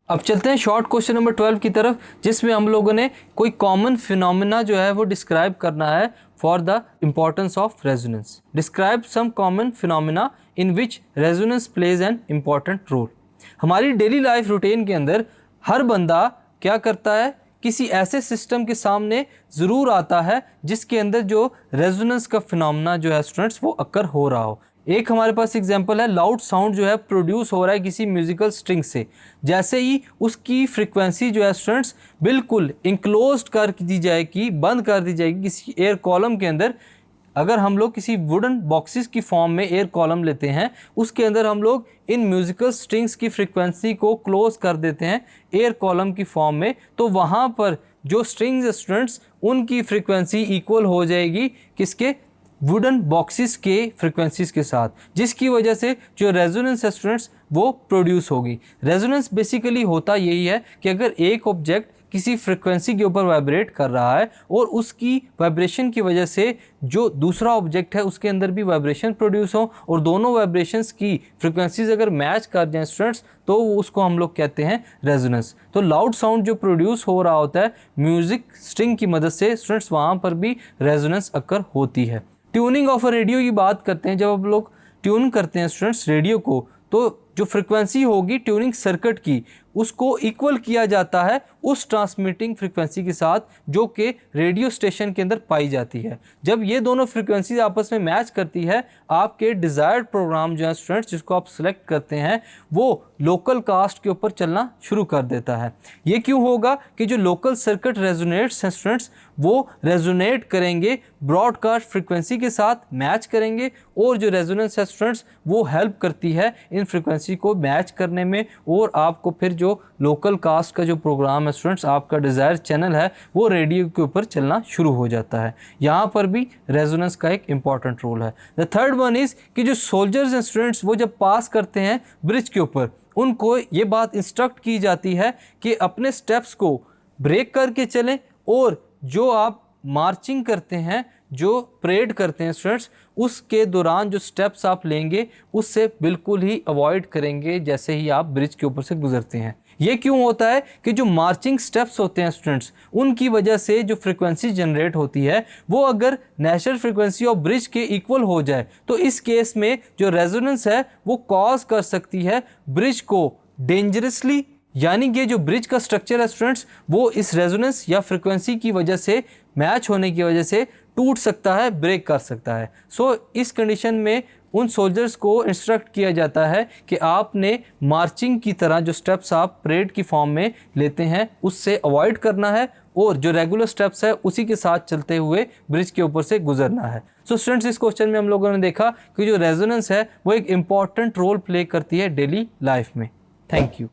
अब चलते हैं शॉर्ट क्वेश्चन नंबर 12 की तरफ, जिसमें हम लोगों ने कोई कॉमन फिनोमेना जो है वो डिस्क्राइब करना है for the importance of resonance. Describe some common phenomena in which resonance plays an important role. हमारी डेली लाइफ रूटीन के अंदर हर बंदा क्या करता है, किसी ऐसे सिस्टम के सामने ज़रूर आता है जिसके अंदर जो रेजोनेंस का फिनोमेना जो है स्टूडेंट्स वो अक्कर हो रहा हो। एक हमारे पास एग्जांपल है, लाउड साउंड जो है प्रोड्यूस हो रहा है किसी म्यूजिकल स्ट्रिंग से। जैसे ही उसकी फ्रीक्वेंसी जो है स्टूडेंट्स बिल्कुल इंक्लोज्ड कर दी जाएगी, बंद कर दी जाएगी किसी एयर कॉलम के अंदर। अगर हम लोग किसी वुडन बॉक्सेस की फॉर्म में एयर कॉलम लेते हैं, उसके अंदर हम लोग इन म्यूजिकल स्ट्रिंग्स की फ्रीक्वेंसी को क्लोज कर देते हैं एयर कॉलम की फॉर्म में, तो वहाँ पर जो स्ट्रिंग्स स्टूडेंट्स उनकी फ्रीक्वेंसी इक्वल हो जाएगी किसके, वुडन बॉक्सेस के फ्रीक्वेंसीज के साथ, जिसकी वजह से जो रेजोनेंस है स्टूडेंट्स वो प्रोड्यूस होगी। रेजोनेंस बेसिकली होता यही है कि अगर एक ऑब्जेक्ट किसी फ्रीक्वेंसी के ऊपर वाइब्रेट कर रहा है और उसकी वाइब्रेशन की वजह से जो दूसरा ऑब्जेक्ट है उसके अंदर भी वाइब्रेशन प्रोड्यूस हो और दोनों वाइब्रेशंस की फ्रीक्वेंसीज अगर मैच कर जाएं स्टूडेंट्स, तो उसको हम लोग कहते हैं रेजोनेंस। तो लाउड साउंड जो प्रोड्यूस हो रहा होता है म्यूजिक स्ट्रिंग की मदद से स्टूडेंट्स, वहाँ पर भी रेजोनेंस अक्कर होती है। ट्यूनिंग ऑफ अ रेडियो की बात करते हैं। जब आप लोग ट्यून करते हैं स्टूडेंट्स रेडियो को, तो जो फ्रीक्वेंसी होगी ट्यूनिंग सर्किट की उसको इक्वल किया जाता है उस ट्रांसमिटिंग फ्रीक्वेंसी के साथ जो कि रेडियो स्टेशन के अंदर पाई जाती है। जब ये दोनों फ्रीक्वेंसीज आपस में मैच करती है, आपके डिज़ायर्ड प्रोग्राम जो है स्टूडेंट्स जिसको आप सिलेक्ट करते हैं वो लोकल कास्ट के ऊपर चलना शुरू कर देता है। ये क्यों होगा कि जो लोकल सर्किट रेजोनेट्स हैं स्टूडेंट्स वो रेजोनेट करेंगे ब्रॉडकास्ट फ्रीक्वेंसी के साथ मैच करेंगे, और जो रेजोनेंस है स्टूडेंट्स वो हेल्प करती है इन फ्रीक्वेंसी को मैच करने में, और आपको फिर जो लोकल कास्ट का जो प्रोग्राम है स्टूडेंट्स, आपका डिज़ायर चैनल है वो रेडियो के ऊपर चलना शुरू हो जाता है। यहाँ पर भी रेजोनेंस का एक इंपॉर्टेंट रोल है। द थर्ड वन इज़ कि जो सोल्जर्स हैं स्टूडेंट्स वो जब पास करते हैं ब्रिज के ऊपर, उनको ये बात इंस्ट्रक्ट की जाती है कि अपने स्टेप्स को ब्रेक करके चलें, और जो आप मार्चिंग करते हैं, जो परेड करते हैं स्टूडेंट्स, उसके दौरान जो स्टेप्स आप लेंगे उससे बिल्कुल ही अवॉइड करेंगे जैसे ही आप ब्रिज के ऊपर से गुजरते हैं। ये क्यों होता है कि जो मार्चिंग स्टेप्स होते हैं स्टूडेंट्स उनकी वजह से जो फ्रीक्वेंसी जनरेट होती है वो अगर नेचुरल फ्रीक्वेंसी ऑफ ब्रिज के इक्वल हो जाए, तो इस केस में जो रेजोनेंस है वो कॉज कर सकती है ब्रिज को डेंजरसली, यानी कि जो ब्रिज का स्ट्रक्चर है स्टूडेंट्स वो इस रेजोनेंस या फ्रीक्वेंसी की वजह से मैच होने की वजह से टूट सकता है, ब्रेक कर सकता है। इस कंडीशन में उन सोल्जर्स को इंस्ट्रक्ट किया जाता है कि आपने मार्चिंग की तरह जो स्टेप्स आप परेड की फॉर्म में लेते हैं उससे अवॉइड करना है, और जो रेगुलर स्टेप्स है उसी के साथ चलते हुए ब्रिज के ऊपर से गुजरना है। स्टूडेंट्स, इस क्वेश्चन में हम लोगों ने देखा कि जो रेजोनेंस है वो एक इम्पॉर्टेंट रोल प्ले करती है डेली लाइफ में। Thank you.